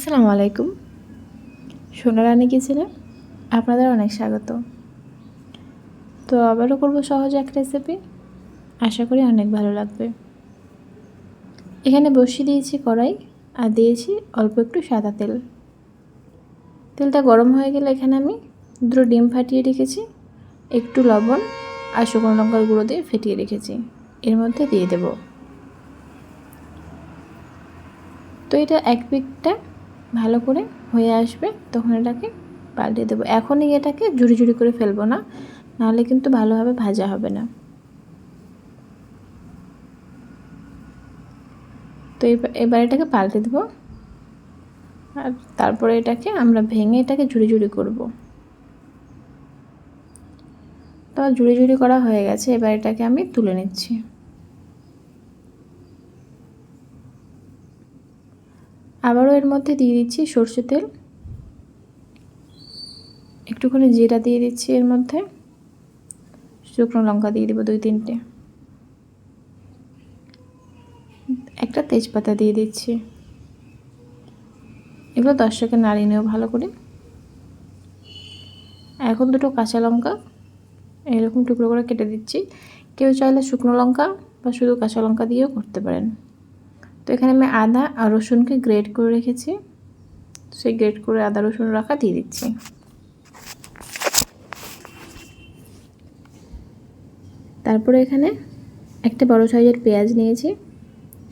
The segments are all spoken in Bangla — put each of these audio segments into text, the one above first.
আসসালামু আলাইকুম। সোনারানি কিচেনে আপনাদের অনেক স্বাগত। তো আবারও করব সহজ এক রেসিপি, আশা করি অনেক ভালো লাগবে। এখানে বসিয়ে দিয়েছি কড়াই আর দিয়েছি অল্প একটু সাদা তেল। তেলটা গরম হয়ে গেলে এখানে আমি দুটো ডিম ফাটিয়ে রেখেছি, একটু লবণ আর শুকনো লঙ্কার গুঁড়ো দিয়ে ফেটিয়ে রেখেছি, এর মধ্যে দিয়ে দেব। তো এটা এক পিঠটা ভালো করে হয়ে আসবে, তখন এটাকে পাল্টে দেবো। এখনই এটাকে ঝুড়ি ঝুড়ি করে ফেলবো না, নাহলে কিন্তু ভালোভাবে ভাজা হবে না। তো এবার এটাকে পাল্টে দেবো, আর তারপরে এটাকে আমরা ভেঙে এটাকে ঝুড়ি ঝুড়ি করব। তো ঝুড়ি ঝুড়ি করা হয়ে গেছে, এবার এটাকে আমি তুলে নিচ্ছি। আবারও এর মধ্যে দিয়ে দিচ্ছি সরষে তেল, একটুখানি জিরা দিয়ে দিচ্ছি, এর মধ্যে শুকনো লঙ্কা দিয়ে দেবো 2-3টে, একটা তেজপাতা দিয়ে দিচ্ছি। এগুলো 10 সেকেন্ড নাড়িয়ে নেব ভালো করে। এখন দুটো কাঁচা লঙ্কা এরকম টুকরো করে কেটে দিচ্ছি। কেউ চাইলে শুকনো লঙ্কা বা শুধু কাঁচা লঙ্কা দিয়েও করতে পারেন। তো এখানে আমি আদা আর রসুনকে গ্রেট করে রেখেছি, সেই গ্রেট করে আদা রসুন রাখা দিয়ে দিচ্ছি। তারপরে এখানে একটা বড় সাইজের পেঁয়াজ নিয়েছি,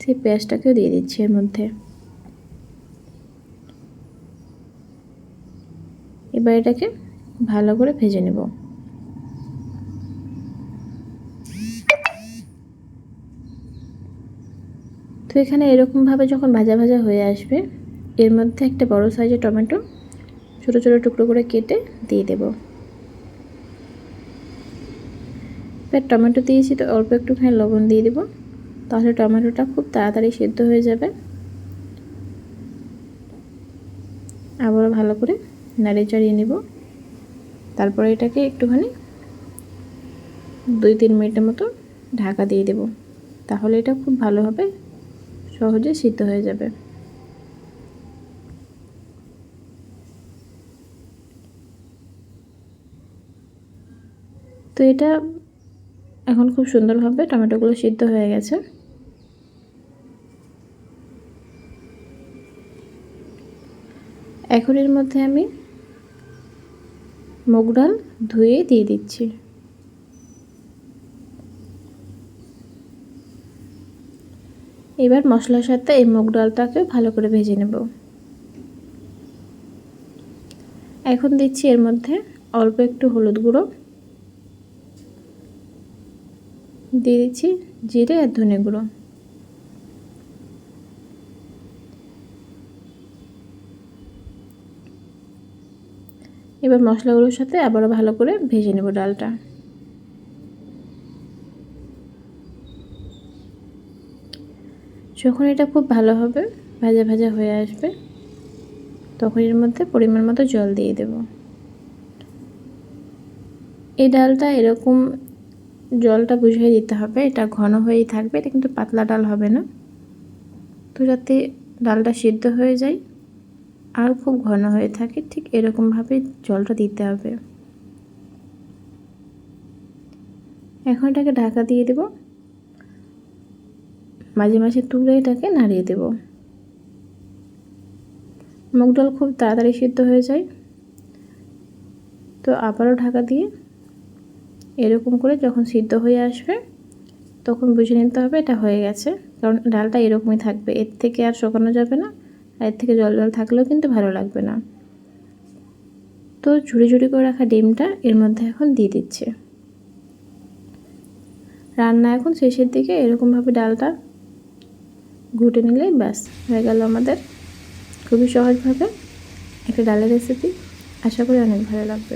সেই পেঁয়াজটাকেও দিয়ে দিচ্ছি এর মধ্যে। এবার এটাকে ভালো করে ভেজে নেব। তো এখানে এরকমভাবে যখন ভাজা ভাজা হয়ে আসবে, এর মধ্যে একটা বড় সাইজের টমেটো ছোটো ছোটো টুকরো করে কেটে দিয়ে দেব। এবার টমেটো দিয়েছি, তো অল্প একটুখানি লবণ দিয়ে দেব, তাহলে টমেটোটা খুব তাড়াতাড়ি সেদ্ধ হয়ে যাবে। আবারও ভালো করে নাড়িয়ে চাড়িয়ে নেব। তারপরে এটাকে একটুখানি 2-3 মিনিটের মতো ঢাকা দিয়ে দেব, তাহলে এটা খুব ভালোভাবে সহজে সিদ্ধ হয়ে যাবে। তো এটা এখন খুব সুন্দরভাবে টমেটোগুলো সিদ্ধ হয়ে গেছে। এখন এর মধ্যে আমি মুগ ডাল ধুয়ে দিয়ে দিচ্ছি। এবার মশলার সাথে এই মুগ ডালটাকে ভালো করে ভেজে নেব। এখন দিচ্ছি এর মধ্যে অল্প একটু হলুদ গুঁড়ো, দিয়ে দিচ্ছি জিরে আর ধনে গুঁড়ো। এবার মশলাগুলোর সাথে আবারও ভালো করে ভেজে নেব ডালটা। যখন এটা খুব ভালোভাবে ভাজা ভাজা হয়ে আসবে, তখন এর মধ্যে পরিমাণ মতো জল দিয়ে দেব। এই ডালটা এরকম জলটা বুঝিয়ে দিতে হবে, এটা ঘন হয়েই থাকবে, এটা কিন্তু পাতলা ডাল হবে না। তো যাতে ডালটা সিদ্ধ হয়ে যায় আর খুব ঘন হয়ে থাকে, ঠিক এরকমভাবে জলটা দিতে হবে। এখন এটাকে ঢাকা দিয়ে দেব, মাঝে মাঝে তুলে এটাকে নাড়িয়ে দেব। মুগ ডাল খুব তাড়াতাড়ি সিদ্ধ হয়ে যায়, তো আবারও ঢাকা দিয়ে এরকম করে যখন সিদ্ধ হয়ে আসবে, তখন বুঝে নিতে হবে এটা হয়ে গেছে, কারণ ডালটা এরকমই থাকবে, এর থেকে আর শুকানো যাবে না, আর এর থেকে জল জল থাকলেও কিন্তু ভালো লাগবে না। তো ঝুড়ি ঝুড়ি করে রাখা ডিমটা এর মধ্যে এখন দিয়ে দিচ্ছে। রান্না এখন শেষের দিকে এরকমভাবে ডালটা ঘুটে নিলেই ব্যাস হয়ে গেল আমাদের খুবই সহজভাবে একটা ডালের রেসিপি। আশা করি অনেক ভালো লাগবে।